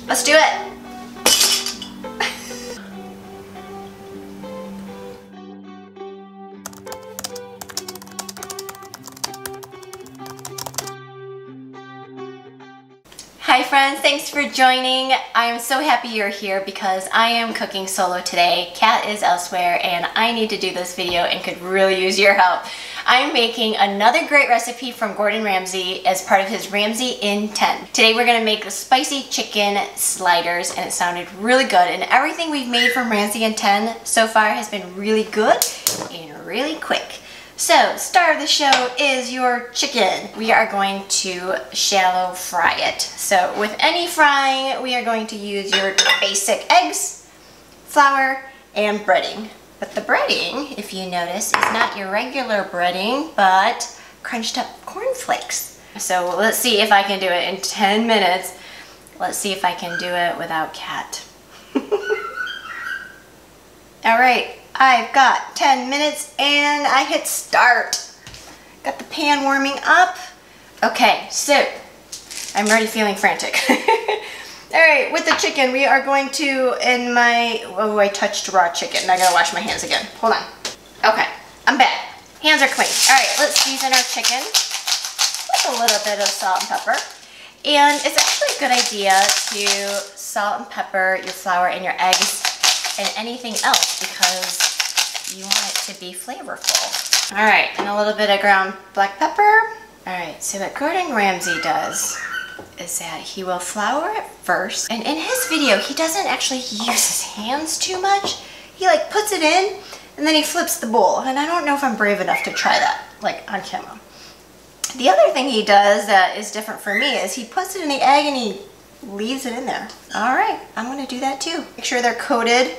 Let's do it. Hi friends, thanks for joining. I am so happy you're here because I am cooking solo today. Kat is elsewhere and I need to do this video and could really use your help. I'm making another great recipe from Gordon Ramsay as part of his Ramsay in 10. Today we're gonna make the spicy chicken sliders and it sounded really good, and everything we've made from Ramsay in 10 so far has been really good and really quick. So, star of the show is your chicken. We are going to shallow fry it. So with any frying, we are going to use your basic eggs, flour, and breading. But the breading, if you notice, is not your regular breading, but crunched up cornflakes. So let's see if I can do it in 10 minutes. Let's see if I can do it without Kat. All right. I've got 10 minutes and I hit start. Got the pan warming up. Okay, so I'm already feeling frantic. All right, with the chicken, we are going to, I touched raw chicken. I gotta wash my hands again. Hold on. Okay, I'm back. Hands are clean. All right, let's season our chicken with a little bit of salt and pepper. And it's actually a good idea to salt and pepper your flour and your eggs and anything else because you want it to be flavorful. All right, and a little bit of ground black pepper. All right, so what Gordon Ramsay does is that he will flour it first. And in his video, he doesn't actually use his hands too much. He like puts it in and then he flips the bowl. And I don't know if I'm brave enough to try that like on camera. The other thing he does that is different for me is he puts it in the egg and he leaves it in there. All right, I'm gonna do that too. Make sure they're coated.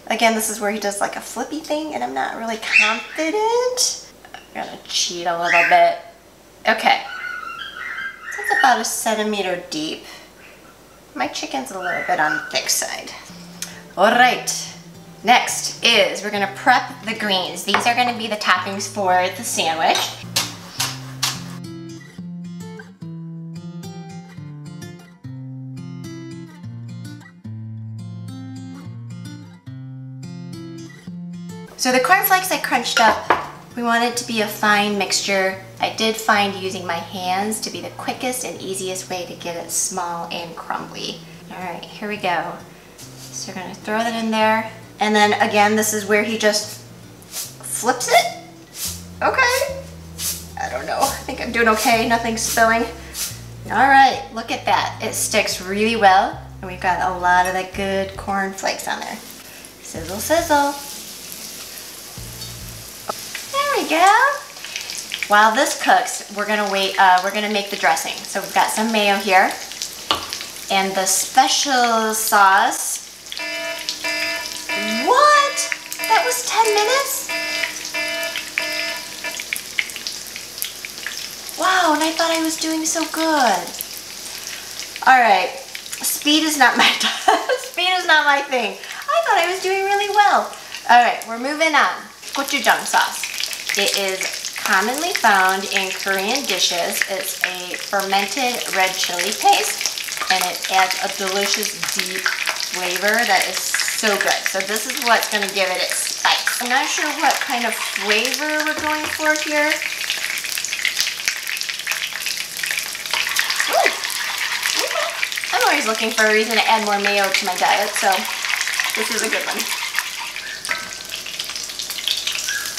Again, this is where he does like a flippy thing and I'm not really confident. I'm gonna cheat a little bit. Okay, that's about a centimeter deep. My chicken's a little bit on the thick side. All right, next is we're gonna prep the greens. These are gonna be the toppings for the sandwich. So the cornflakes I crunched up, we want it to be a fine mixture. I did find using my hands to be the quickest and easiest way to get it small and crumbly. All right, here we go. So we're gonna throw that in there. And then again, this is where he just flips it. Okay. I don't know, I think I'm doing okay, nothing's spilling. All right, look at that. It sticks really well. And we've got a lot of that good cornflakes on there. Sizzle, sizzle. There we go. While this cooks, we're gonna wait, we're gonna make the dressing. So we've got some mayo here and the special sauce. What? That was 10 minutes? Wow, and I thought I was doing so good. All right, speed is not my thing. I thought I was doing really well. All right, we're moving on. Gochujang sauce. It is commonly found in Korean dishes. It's a fermented red chili paste and it adds a delicious deep flavor that is so good. So this is what's going to give it its spice. I'm not sure what kind of flavor we're going for here. Ooh. Okay. I'm always looking for a reason to add more mayo to my diet, so this is a good one.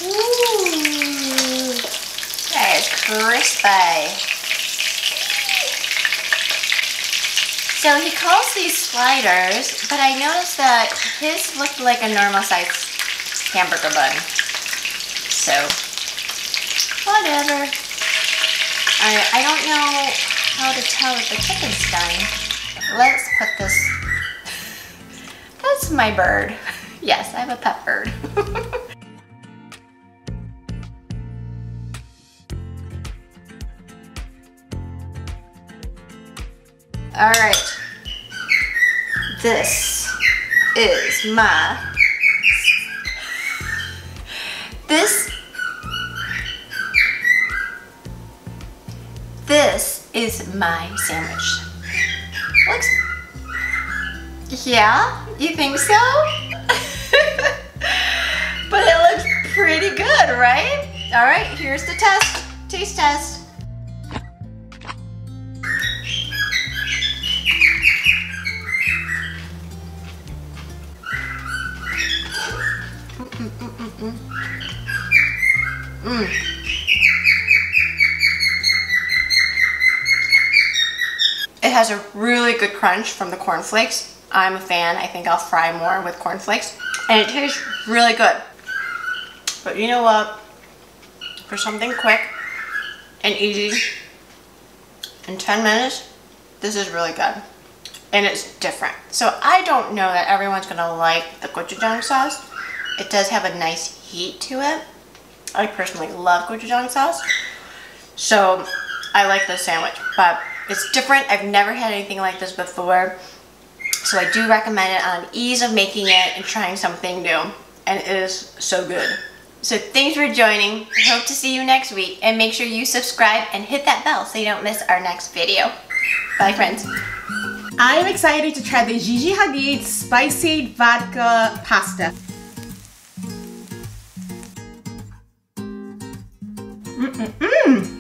Ooh, that is crispy. So he calls these sliders, but I noticed that his looked like a normal size hamburger bun. So, whatever. I don't know how to tell if the chicken's done. Let's put this, that's my bird. Yes, I have a pet bird. All right, this is my, this is my sandwich. Looks Yeah? You think so? But it looks pretty good, right? All right, here's the test. Taste test. It has a really good crunch from the cornflakes. I'm a fan. I think I'll fry more with cornflakes. And it tastes really good. But you know what? For something quick and easy, in 10 minutes, this is really good. And it's different. So I don't know that everyone's gonna like the gochujang sauce. It does have a nice heat to it. I personally love gochujang sauce. So I like this sandwich, but it's different. I've never had anything like this before. So I do recommend it on ease of making it and trying something new. And it is so good. So thanks for joining. I hope to see you next week. And make sure you subscribe and hit that bell so you don't miss our next video. Bye, friends. I'm excited to try the Gigi Hadid spicy vodka pasta. Mmm.